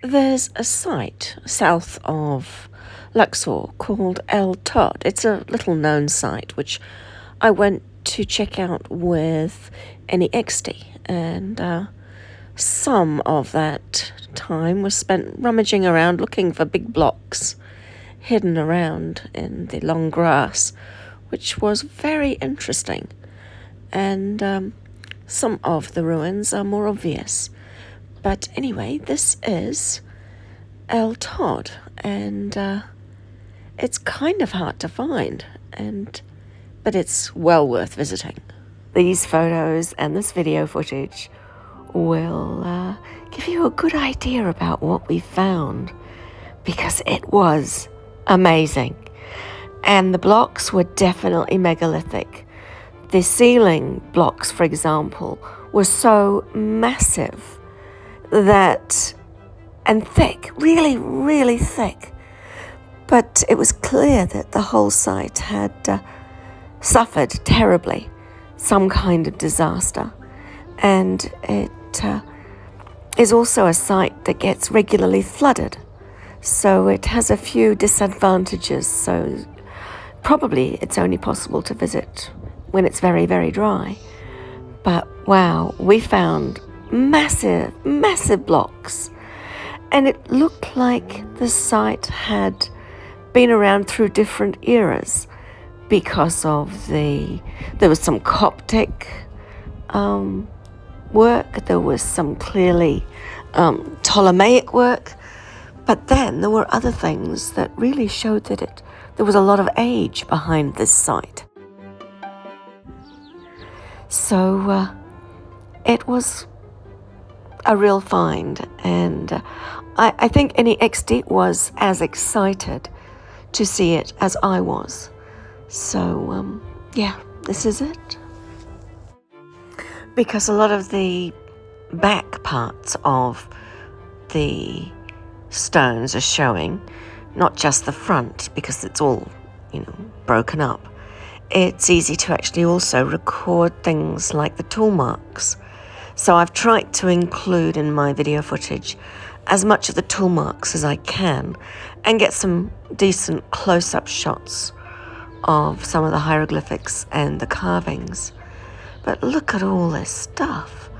There's a site south of Luxor called Todd. It's a little known site which I went to check out with AnyXT, and some of that time was spent rummaging around looking for big blocks hidden around in the long grass, which was very interesting. And some of the ruins are more obvious. But anyway, this is Todd, and it's kind of hard to find, but it's well worth visiting. These photos and this video footage will give you a good idea about what we found, because it was amazing. And the blocks were definitely megalithic. The ceiling blocks, for example, were so massive and thick, really, really thick. But it was clear that the whole site had suffered terribly, some kind of disaster. And it is also a site that gets regularly flooded. So it has a few disadvantages. So probably it's only possible to visit when it's very, very dry. But wow, we found massive, massive blocks. And it looked like the site had been around through different eras because of there was some Coptic work, there was some clearly Ptolemaic work, but then there were other things that really showed that there was a lot of age behind this site. So it was a real find, and I think AnyXT was as excited to see it as I was. So yeah, this is it. Because a lot of the back parts of the stones are showing, not just the front, because it's all, broken up. It's easy to actually also record things like the tool marks. So I've tried to include in my video footage as much of the tool marks as I can and get some decent close-up shots of some of the hieroglyphics and the carvings. But look at all this stuff.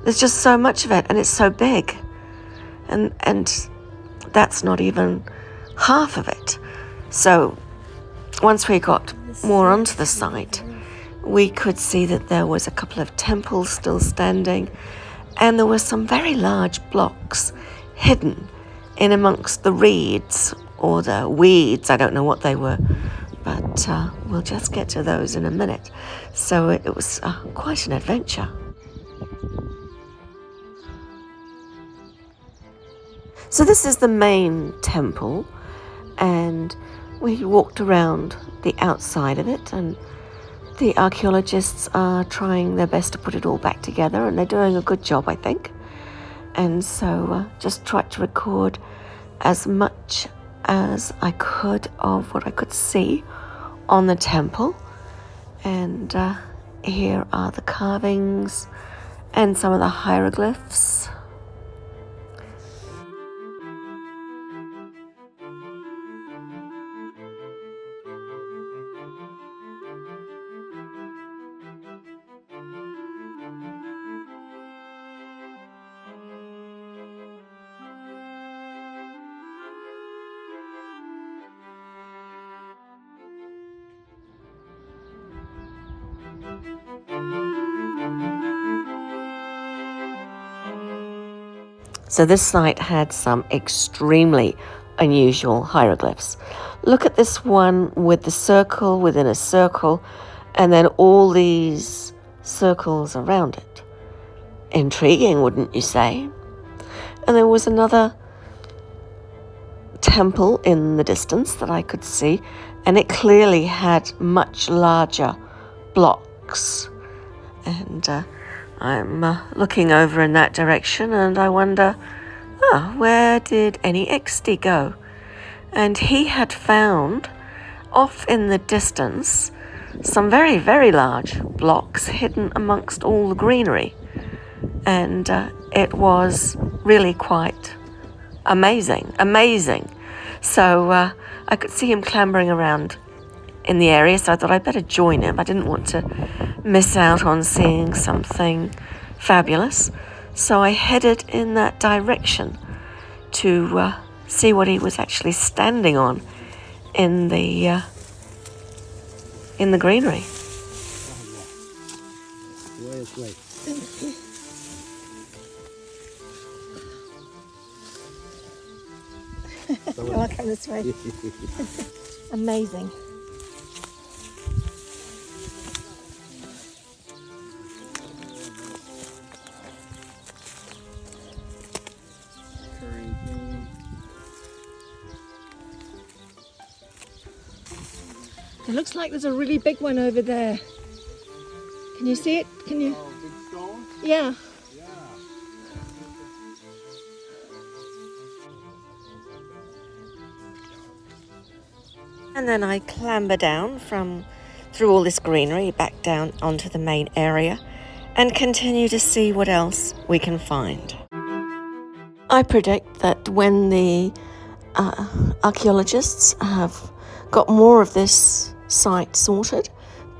There's just so much of it, and it's so big. And that's not even half of it. So once we got more onto the site, we could see that there was a couple of temples still standing, and there were some very large blocks hidden in amongst the reeds or the weeds. I don't know what they were, but we'll just get to those in a minute. So it was quite an adventure. So this is the main temple, and we walked around the outside of it, and the archaeologists are trying their best to put it all back together, and they're doing a good job, I think. And so just tried to record as much as I could of what I could see on the temple. And here are the carvings and some of the hieroglyphs. So this site had some extremely unusual hieroglyphs. Look at this one with the circle within a circle, and then all these circles around it. Intriguing, wouldn't you say? And there was another temple in the distance that I could see, and it clearly had much larger blocks. And I'm looking over in that direction, and I wonder, where did AnyXT go? And he had found, off in the distance, some very, very large blocks hidden amongst all the greenery. And it was really quite amazing, amazing. So I could see him clambering around in the area, so I thought I'd better join him. I didn't want to miss out on seeing something fabulous. So I headed in that direction to see what he was actually standing on in the greenery. I'll come this way. Amazing. It looks like there's a really big one over there. Can you see it? Can you? Oh, big stone? Yeah. Yeah. And then I clamber down through all this greenery back down onto the main area and continue to see what else we can find. I predict that when the archaeologists have got more of this site sorted,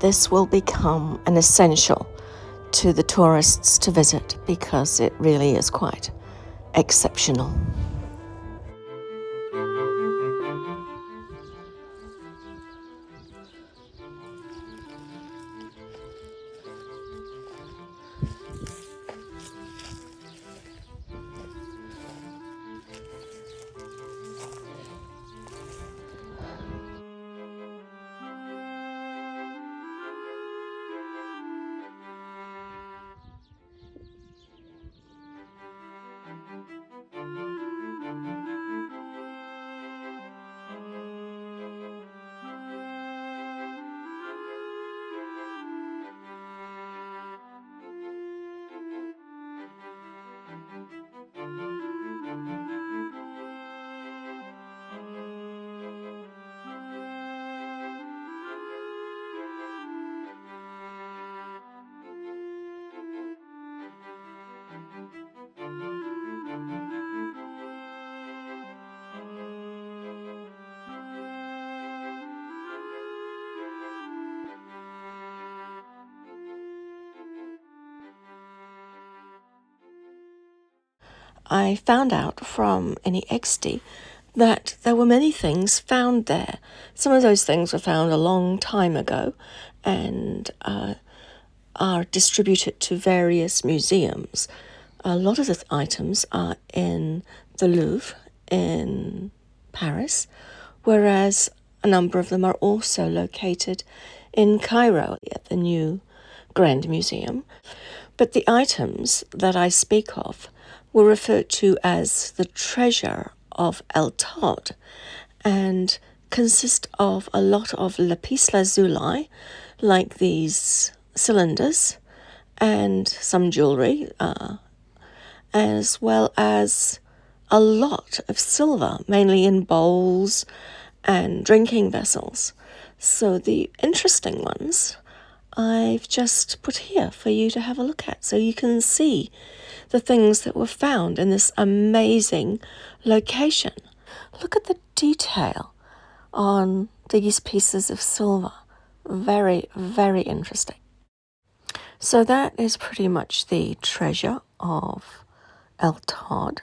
this will become an essential to the tourists to visit because it really is quite exceptional. I found out from AnyXT that there were many things found there. Some of those things were found a long time ago and are distributed to various museums. A lot of the items are in the Louvre in Paris, whereas a number of them are also located in Cairo at the new Grand Museum. But the items that I speak of were referred to as the treasure of Todd and consist of a lot of lapis lazuli, like these cylinders, and some jewellery, as well as a lot of silver, mainly in bowls and drinking vessels. So the interesting ones I've just put here for you to have a look at, so you can see the things that were found in this amazing location. Look at the detail on these pieces of silver. Very, very interesting. So that is pretty much the treasure of Todd.